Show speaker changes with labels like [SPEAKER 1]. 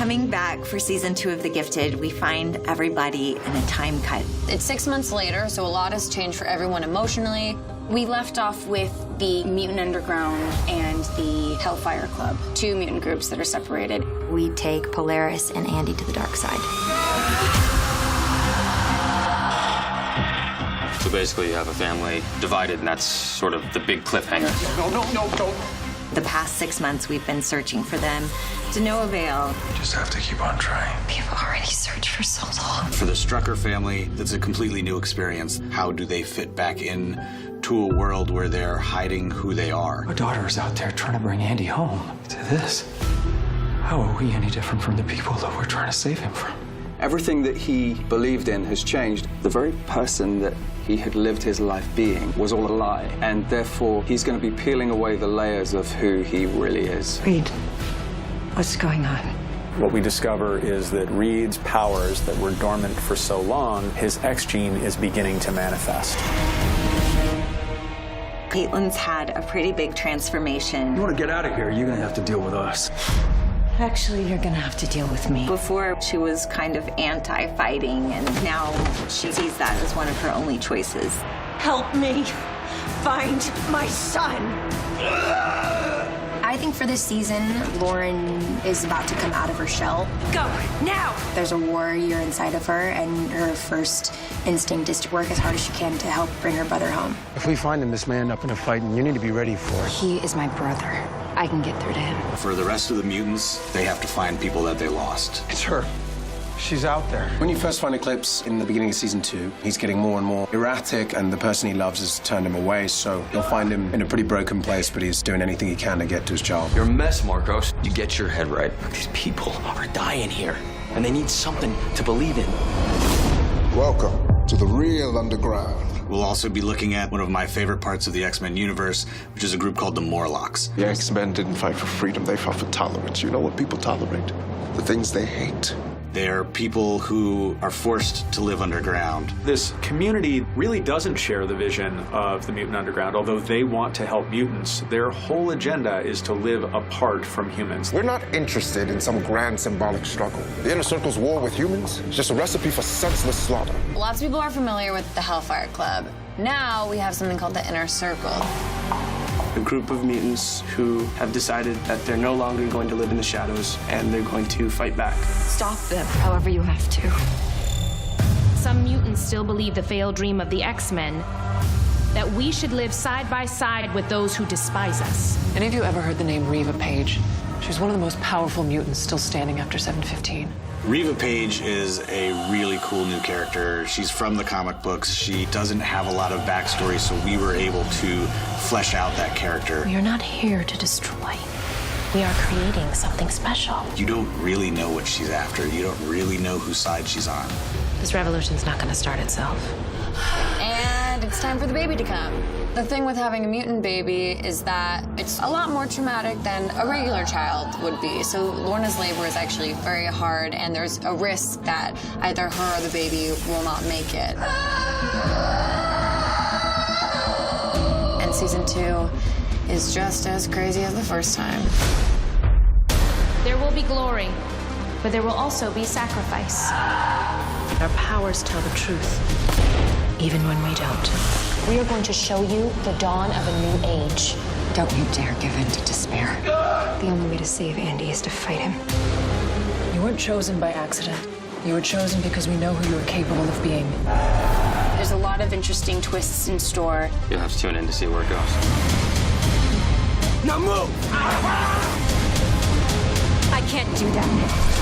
[SPEAKER 1] Coming back for season 2 of The Gifted, we find everybody in a time cut.
[SPEAKER 2] It's 6 months later, so a lot has changed for everyone emotionally.
[SPEAKER 3] We left off with the Mutant Underground and the Hellfire Club, 2 mutant groups that are separated.
[SPEAKER 4] We take Polaris and Andy to the dark side.
[SPEAKER 5] So basically you have a family divided, and that's sort of the big cliffhanger.
[SPEAKER 6] No.
[SPEAKER 1] The past 6 months, we've been searching for them to no avail.
[SPEAKER 6] Just have to keep on trying.
[SPEAKER 4] We've already searched for so long.
[SPEAKER 7] For the Strucker family, that's a completely new experience. How do they fit back in to a world where they're hiding who they are?
[SPEAKER 6] Our daughter is out there trying to bring Andy home. To this, how are we any different from the people that we're trying to save him from?
[SPEAKER 8] Everything that he believed in has changed. The very person that he had lived his life being was all a lie, and therefore he's going to be peeling away the layers of who he really is.
[SPEAKER 4] Reed, what's going on?
[SPEAKER 9] What we discover is that Reed's powers that were dormant for so long, his X gene is beginning to manifest.
[SPEAKER 1] Caitlin's had a pretty big transformation.
[SPEAKER 6] You want to get out of here, you're going to have to deal with us.
[SPEAKER 4] Actually, you're gonna have to deal with me.
[SPEAKER 1] Before, she was kind of anti-fighting, and now she sees that as one of her only choices.
[SPEAKER 4] Help me find my son.
[SPEAKER 3] I think for this season, Lauren is about to come out of her shell.
[SPEAKER 4] Go, now!
[SPEAKER 3] There's a warrior inside of her, and her first instinct is to work as hard as she can to help bring her brother home.
[SPEAKER 10] If we find him, this man up in a fight, and you need to be ready for it.
[SPEAKER 3] He is my brother. I can get through to him.
[SPEAKER 7] For the rest of the mutants, they have to find people that they lost.
[SPEAKER 10] It's her. She's out there.
[SPEAKER 11] When you first find Eclipse in the beginning of season 2, he's getting more and more erratic, and the person he loves has turned him away, so you'll find him in a pretty broken place, but he's doing anything he can to get to his job.
[SPEAKER 5] You're a mess, Marcos. You get your head right.
[SPEAKER 12] These people are dying here, and they need something to believe in.
[SPEAKER 13] Welcome to the real underground.
[SPEAKER 7] We'll also be looking at one of my favorite parts of the X-Men universe, which is a group called the Morlocks.
[SPEAKER 13] The X-Men didn't fight for freedom, they fought for tolerance. You know what people tolerate? The things they hate.
[SPEAKER 7] They're people who are forced to live underground.
[SPEAKER 9] This community really doesn't share the vision of the Mutant Underground, although they want to help mutants. Their whole agenda is to live apart from humans.
[SPEAKER 13] We're not interested in some grand symbolic struggle. The Inner Circle's war with humans is just a recipe for senseless slaughter.
[SPEAKER 2] Lots of people are familiar with the Hellfire Club. Now we have something called the Inner Circle.
[SPEAKER 12] A group of mutants who have decided that they're no longer going to live in the shadows, and they're going to fight back.
[SPEAKER 4] Stop them, however you have to.
[SPEAKER 14] Some mutants still believe the failed dream of the X-Men, that we should live side by side with those who despise us.
[SPEAKER 15] Any of you ever heard the name Reva Page? She's one of the most powerful mutants still standing after 715.
[SPEAKER 7] Reva Page is a really cool new character. She's from the comic books. She doesn't have a lot of backstory, so we were able to flesh out that character.
[SPEAKER 14] We are not here to destroy. We are creating something special.
[SPEAKER 7] You don't really know what she's after. You don't really know whose side she's on.
[SPEAKER 14] This revolution's not going to start itself.
[SPEAKER 2] And it's time for the baby to come. The thing with having a mutant baby is that it's a lot more traumatic than a regular child would be. So Lorna's labor is actually very hard, and there's a risk that either her or the baby will not make it. And season 2 is just as crazy as the first time.
[SPEAKER 14] There will be glory, but there will also be sacrifice. Our powers tell the truth, even when we don't.
[SPEAKER 16] We are going to show you the dawn of a new age.
[SPEAKER 4] Don't you dare give in to despair. The only way to save Andy is to fight him.
[SPEAKER 15] You weren't chosen by accident. You were chosen because we know who you are capable of being.
[SPEAKER 3] There's a lot of interesting twists in store.
[SPEAKER 5] You'll have to tune in to see where it goes.
[SPEAKER 12] Now move!
[SPEAKER 4] I can't do that.